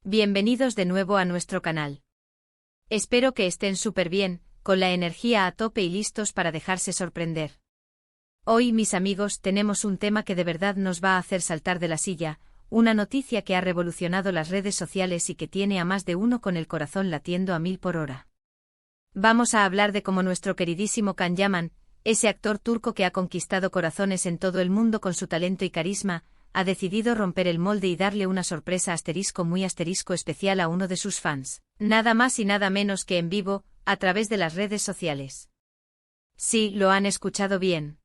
Bienvenidos de nuevo a nuestro canal. Espero que estén súper bien, con la energía a tope y listos para dejarse sorprender. Hoy, mis amigos, tenemos un tema que de verdad nos va a hacer saltar de la silla, una noticia que ha revolucionado las redes sociales y que tiene a más de uno con el corazón latiendo a 1000 por hora. Vamos a hablar de cómo nuestro queridísimo Can Yaman, ese actor turco que ha conquistado corazones en todo el mundo con su talento y carisma, ha decidido romper el molde y darle una sorpresa muy especial a uno de sus fans, nada más y nada menos que en vivo, a través de las redes sociales. Sí, lo han escuchado bien.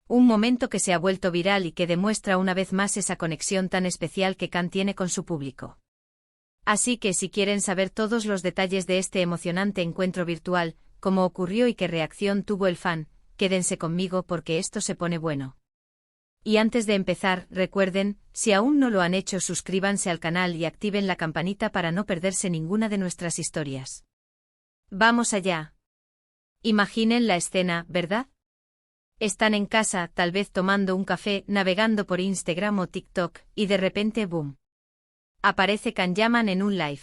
Un momento que se ha vuelto viral y que demuestra una vez más esa conexión tan especial que Can tiene con su público. Así que si quieren saber todos los detalles de este emocionante encuentro virtual, cómo ocurrió y qué reacción tuvo el fan, quédense conmigo porque esto se pone bueno. Y antes de empezar, recuerden, si aún no lo han hecho, suscríbanse al canal y activen la campanita para no perderse ninguna de nuestras historias. ¡Vamos allá! Imaginen la escena, ¿verdad? Están en casa, tal vez tomando un café, navegando por Instagram o TikTok, y de repente ¡boom! Aparece Can Yaman en un live.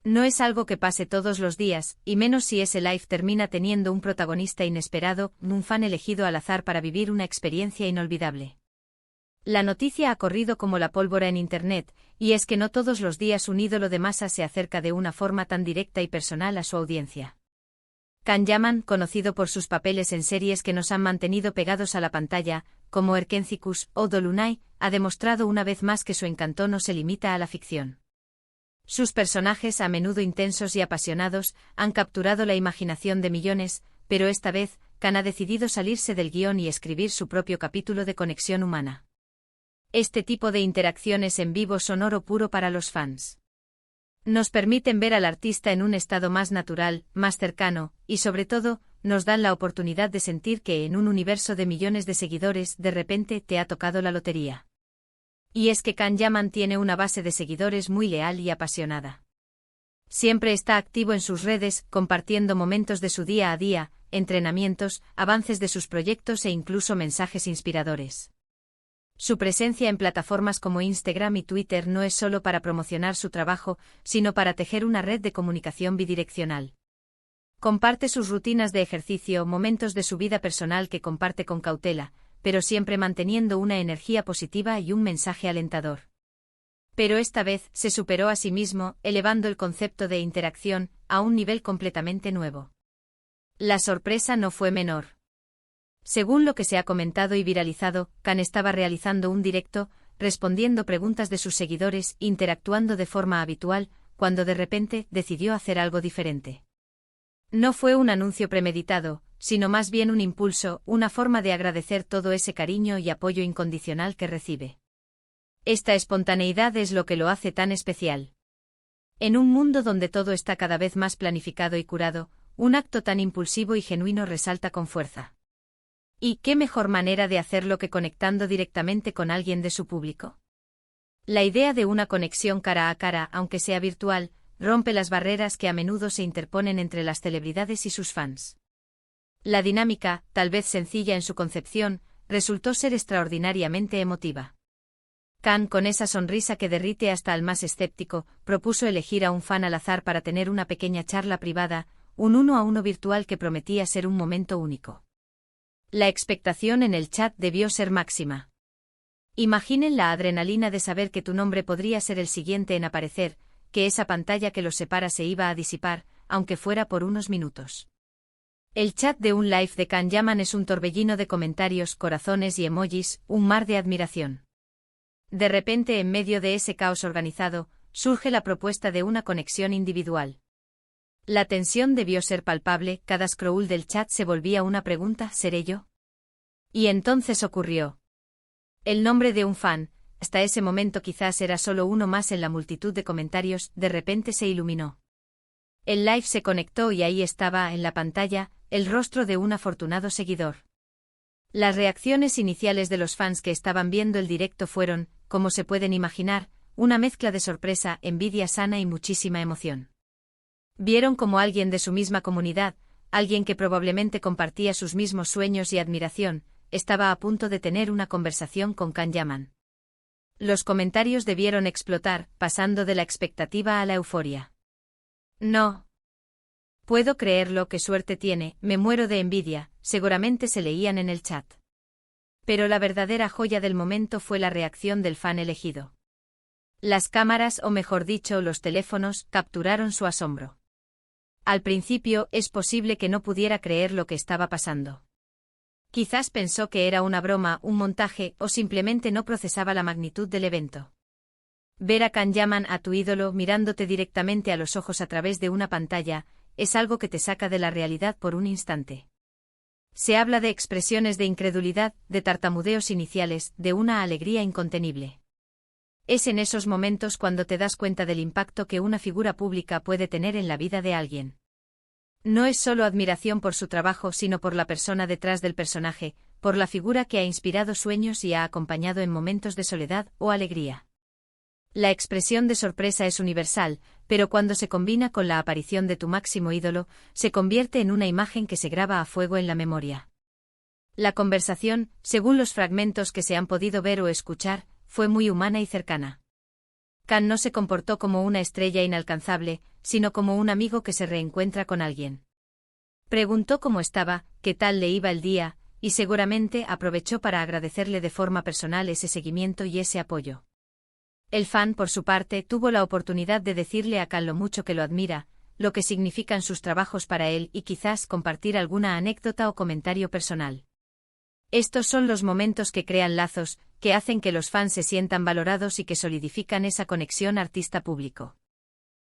No es algo que pase todos los días, y menos si ese live termina teniendo un protagonista inesperado, un fan elegido al azar para vivir una experiencia inolvidable. La noticia ha corrido como la pólvora en Internet, y es que no todos los días un ídolo de masa se acerca de una forma tan directa y personal a su audiencia. Can Yaman, conocido por sus papeles en series que nos han mantenido pegados a la pantalla, como Erkencikus o Dolunay, ha demostrado una vez más que su encanto no se limita a la ficción. Sus personajes, a menudo intensos y apasionados, han capturado la imaginación de millones, pero esta vez, Can ha decidido salirse del guión y escribir su propio capítulo de conexión humana. Este tipo de interacciones en vivo son oro puro para los fans. Nos permiten ver al artista en un estado más natural, más cercano, y sobre todo, nos dan la oportunidad de sentir que en un universo de millones de seguidores de repente te ha tocado la lotería. Y es que Can Yaman tiene una base de seguidores muy leal y apasionada. Siempre está activo en sus redes, compartiendo momentos de su día a día, entrenamientos, avances de sus proyectos e incluso mensajes inspiradores. Su presencia en plataformas como Instagram y Twitter no es solo para promocionar su trabajo, sino para tejer una red de comunicación bidireccional. Comparte sus rutinas de ejercicio, momentos de su vida personal que comparte con cautela, pero siempre manteniendo una energía positiva y un mensaje alentador. Pero esta vez se superó a sí mismo, elevando el concepto de interacción a un nivel completamente nuevo. La sorpresa no fue menor. Según lo que se ha comentado y viralizado, Can estaba realizando un directo, respondiendo preguntas de sus seguidores, interactuando de forma habitual, cuando de repente decidió hacer algo diferente. No fue un anuncio premeditado, sino más bien un impulso, una forma de agradecer todo ese cariño y apoyo incondicional que recibe. Esta espontaneidad es lo que lo hace tan especial. En un mundo donde todo está cada vez más planificado y curado, un acto tan impulsivo y genuino resalta con fuerza. ¿Y qué mejor manera de hacerlo que conectando directamente con alguien de su público? La idea de una conexión cara a cara, aunque sea virtual, rompe las barreras que a menudo se interponen entre las celebridades y sus fans. La dinámica, tal vez sencilla en su concepción, resultó ser extraordinariamente emotiva. Can, con esa sonrisa que derrite hasta al más escéptico, propuso elegir a un fan al azar para tener una pequeña charla privada, un uno a uno virtual que prometía ser un momento único. La expectación en el chat debió ser máxima. Imaginen la adrenalina de saber que tu nombre podría ser el siguiente en aparecer, que esa pantalla que los separa se iba a disipar, aunque fuera por unos minutos. El chat de un live de Can Yaman es un torbellino de comentarios, corazones y emojis, un mar de admiración. De repente, en medio de ese caos organizado, surge la propuesta de una conexión individual. La tensión debió ser palpable, cada scroll del chat se volvía una pregunta: ¿seré yo? Y entonces ocurrió. El nombre de un fan, hasta ese momento quizás era solo uno más en la multitud de comentarios, de repente se iluminó. El live se conectó y ahí estaba, en la pantalla, el rostro de un afortunado seguidor. Las reacciones iniciales de los fans que estaban viendo el directo fueron, como se pueden imaginar, una mezcla de sorpresa, envidia sana y muchísima emoción. Vieron como alguien de su misma comunidad, alguien que probablemente compartía sus mismos sueños y admiración, estaba a punto de tener una conversación con Can Yaman. Los comentarios debieron explotar, pasando de la expectativa a la euforia. No puedo creerlo, qué suerte tiene, me muero de envidia, seguramente se leían en el chat. Pero la verdadera joya del momento fue la reacción del fan elegido. Las cámaras, o mejor dicho, los teléfonos, capturaron su asombro. Al principio, es posible que no pudiera creer lo que estaba pasando. Quizás pensó que era una broma, un montaje, o simplemente no procesaba la magnitud del evento. Ver a Can Yaman, a tu ídolo, mirándote directamente a los ojos a través de una pantalla, es algo que te saca de la realidad por un instante. Se habla de expresiones de incredulidad, de tartamudeos iniciales, de una alegría incontenible. Es en esos momentos cuando te das cuenta del impacto que una figura pública puede tener en la vida de alguien. No es solo admiración por su trabajo, sino por la persona detrás del personaje, por la figura que ha inspirado sueños y ha acompañado en momentos de soledad o alegría. La expresión de sorpresa es universal, pero cuando se combina con la aparición de tu máximo ídolo, se convierte en una imagen que se graba a fuego en la memoria. La conversación, según los fragmentos que se han podido ver o escuchar, fue muy humana y cercana. Can no se comportó como una estrella inalcanzable, sino como un amigo que se reencuentra con alguien. Preguntó cómo estaba, qué tal le iba el día, y seguramente aprovechó para agradecerle de forma personal ese seguimiento y ese apoyo. El fan, por su parte, tuvo la oportunidad de decirle a Can lo mucho que lo admira, lo que significan sus trabajos para él y quizás compartir alguna anécdota o comentario personal. Estos son los momentos que crean lazos, que hacen que los fans se sientan valorados y que solidifican esa conexión artista-público.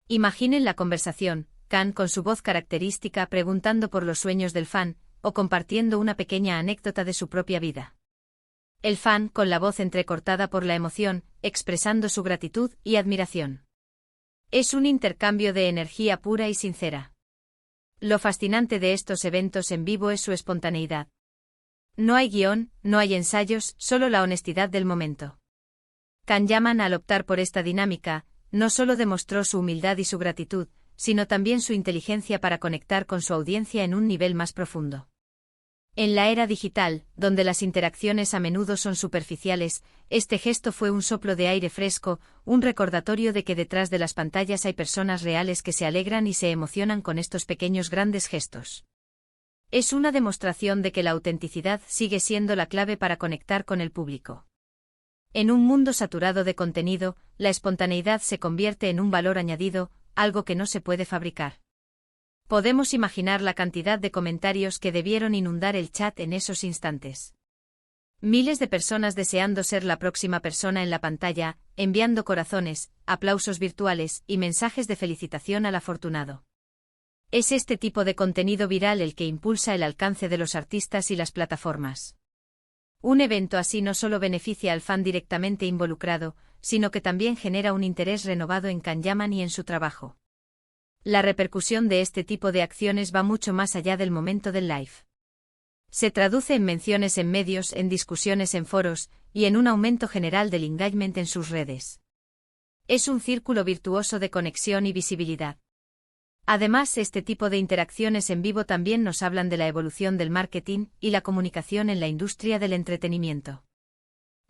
Imaginen la conversación, Can con su voz característica preguntando por los sueños del fan, o compartiendo una pequeña anécdota de su propia vida. El fan, con la voz entrecortada por la emoción, expresando su gratitud y admiración. Es un intercambio de energía pura y sincera. Lo fascinante de estos eventos en vivo es su espontaneidad. No hay guión, no hay ensayos, solo la honestidad del momento. Can Yaman, al optar por esta dinámica, no solo demostró su humildad y su gratitud, sino también su inteligencia para conectar con su audiencia en un nivel más profundo. En la era digital, donde las interacciones a menudo son superficiales, este gesto fue un soplo de aire fresco, un recordatorio de que detrás de las pantallas hay personas reales que se alegran y se emocionan con estos pequeños grandes gestos. Es una demostración de que la autenticidad sigue siendo la clave para conectar con el público. En un mundo saturado de contenido, la espontaneidad se convierte en un valor añadido, algo que no se puede fabricar. Podemos imaginar la cantidad de comentarios que debieron inundar el chat en esos instantes. Miles de personas deseando ser la próxima persona en la pantalla, enviando corazones, aplausos virtuales y mensajes de felicitación al afortunado. Es este tipo de contenido viral el que impulsa el alcance de los artistas y las plataformas. Un evento así no solo beneficia al fan directamente involucrado, sino que también genera un interés renovado en Can Yaman y en su trabajo. La repercusión de este tipo de acciones va mucho más allá del momento del live. Se traduce en menciones en medios, en discusiones en foros, y en un aumento general del engagement en sus redes. Es un círculo virtuoso de conexión y visibilidad. Además, este tipo de interacciones en vivo también nos hablan de la evolución del marketing y la comunicación en la industria del entretenimiento.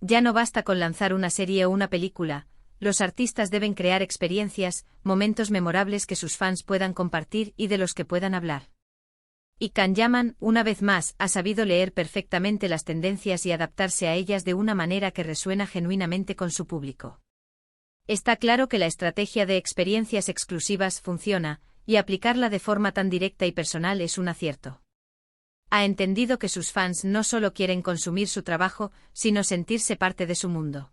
Ya no basta con lanzar una serie o una película, los artistas deben crear experiencias, momentos memorables que sus fans puedan compartir y de los que puedan hablar. Y Can Yaman, una vez más, ha sabido leer perfectamente las tendencias y adaptarse a ellas de una manera que resuena genuinamente con su público. Está claro que la estrategia de experiencias exclusivas funciona, y aplicarla de forma tan directa y personal es un acierto. Ha entendido que sus fans no solo quieren consumir su trabajo, sino sentirse parte de su mundo.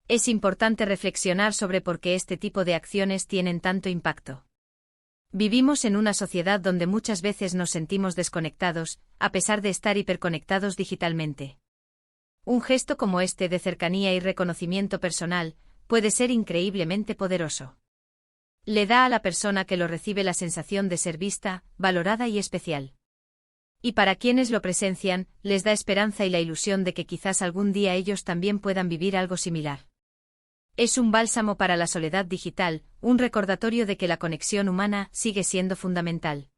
Es importante reflexionar sobre por qué este tipo de acciones tienen tanto impacto. Vivimos en una sociedad donde muchas veces nos sentimos desconectados, a pesar de estar hiperconectados digitalmente. Un gesto como este de cercanía y reconocimiento personal puede ser increíblemente poderoso. Le da a la persona que lo recibe la sensación de ser vista, valorada y especial. Y para quienes lo presencian, les da esperanza y la ilusión de que quizás algún día ellos también puedan vivir algo similar. Es un bálsamo para la soledad digital, un recordatorio de que la conexión humana sigue siendo fundamental.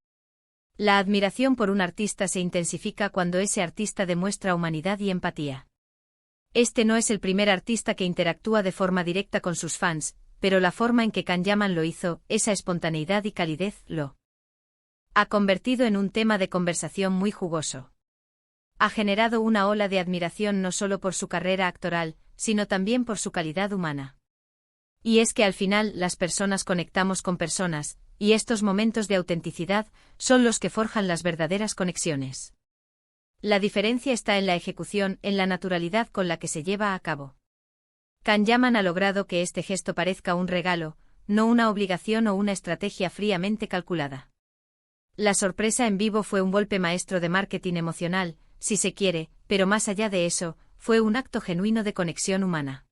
La admiración por un artista se intensifica cuando ese artista demuestra humanidad y empatía. Este no es el primer artista que interactúa de forma directa con sus fans, pero la forma en que Can Yaman lo hizo, esa espontaneidad y calidez, lo ha convertido en un tema de conversación muy jugoso. Ha generado una ola de admiración no solo por su carrera actoral, sino también por su calidad humana. Y es que al final las personas conectamos con personas, y estos momentos de autenticidad son los que forjan las verdaderas conexiones. La diferencia está en la ejecución, en la naturalidad con la que se lleva a cabo. Can Yaman ha logrado que este gesto parezca un regalo, no una obligación o una estrategia fríamente calculada. La sorpresa en vivo fue un golpe maestro de marketing emocional, si se quiere, pero más allá de eso, fue un acto genuino de conexión humana.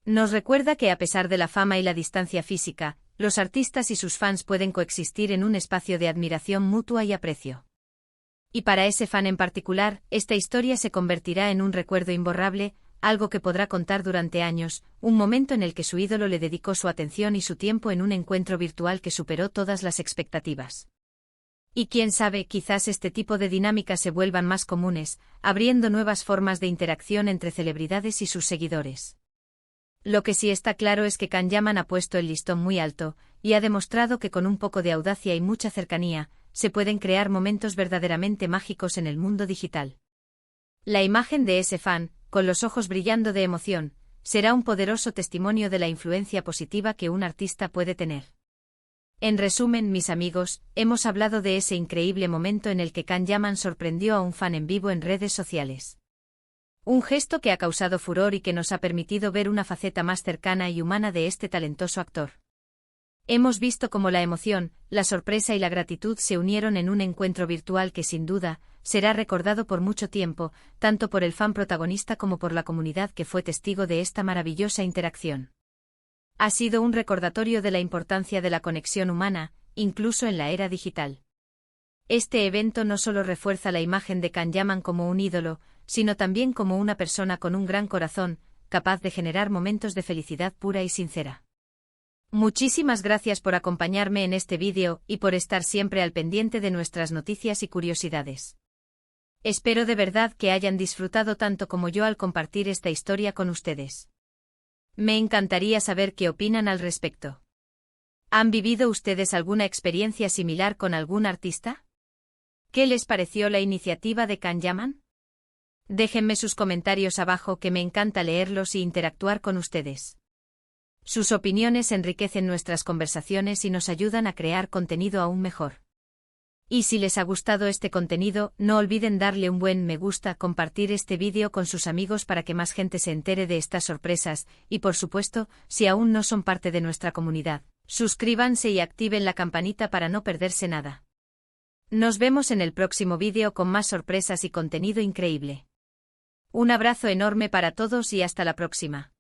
Nos recuerda que a pesar de la fama y la distancia física, los artistas y sus fans pueden coexistir en un espacio de admiración mutua y aprecio. Y para ese fan en particular, esta historia se convertirá en un recuerdo imborrable, algo que podrá contar durante años, un momento en el que su ídolo le dedicó su atención y su tiempo en un encuentro virtual que superó todas las expectativas. Y quién sabe, quizás este tipo de dinámicas se vuelvan más comunes, abriendo nuevas formas de interacción entre celebridades y sus seguidores. Lo que sí está claro es que Can Yaman ha puesto el listón muy alto, y ha demostrado que con un poco de audacia y mucha cercanía, se pueden crear momentos verdaderamente mágicos en el mundo digital. La imagen de ese fan, con los ojos brillando de emoción, será un poderoso testimonio de la influencia positiva que un artista puede tener. En resumen, mis amigos, hemos hablado de ese increíble momento en el que Can Yaman sorprendió a un fan en vivo en redes sociales. Un gesto que ha causado furor y que nos ha permitido ver una faceta más cercana y humana de este talentoso actor. Hemos visto cómo la emoción, la sorpresa y la gratitud se unieron en un encuentro virtual que sin duda, será recordado por mucho tiempo, tanto por el fan protagonista como por la comunidad que fue testigo de esta maravillosa interacción. Ha sido un recordatorio de la importancia de la conexión humana, incluso en la era digital. Este evento no solo refuerza la imagen de Can Yaman como un ídolo, sino también como una persona con un gran corazón, capaz de generar momentos de felicidad pura y sincera. Muchísimas gracias por acompañarme en este vídeo y por estar siempre al pendiente de nuestras noticias y curiosidades. Espero de verdad que hayan disfrutado tanto como yo al compartir esta historia con ustedes. Me encantaría saber qué opinan al respecto. ¿Han vivido ustedes alguna experiencia similar con algún artista? ¿Qué les pareció la iniciativa de Can Yaman? Déjenme sus comentarios abajo, que me encanta leerlos y interactuar con ustedes. Sus opiniones enriquecen nuestras conversaciones y nos ayudan a crear contenido aún mejor. Y si les ha gustado este contenido, no olviden darle un buen me gusta, compartir este vídeo con sus amigos para que más gente se entere de estas sorpresas, y por supuesto, si aún no son parte de nuestra comunidad, suscríbanse y activen la campanita para no perderse nada. Nos vemos en el próximo vídeo con más sorpresas y contenido increíble. Un abrazo enorme para todos y hasta la próxima.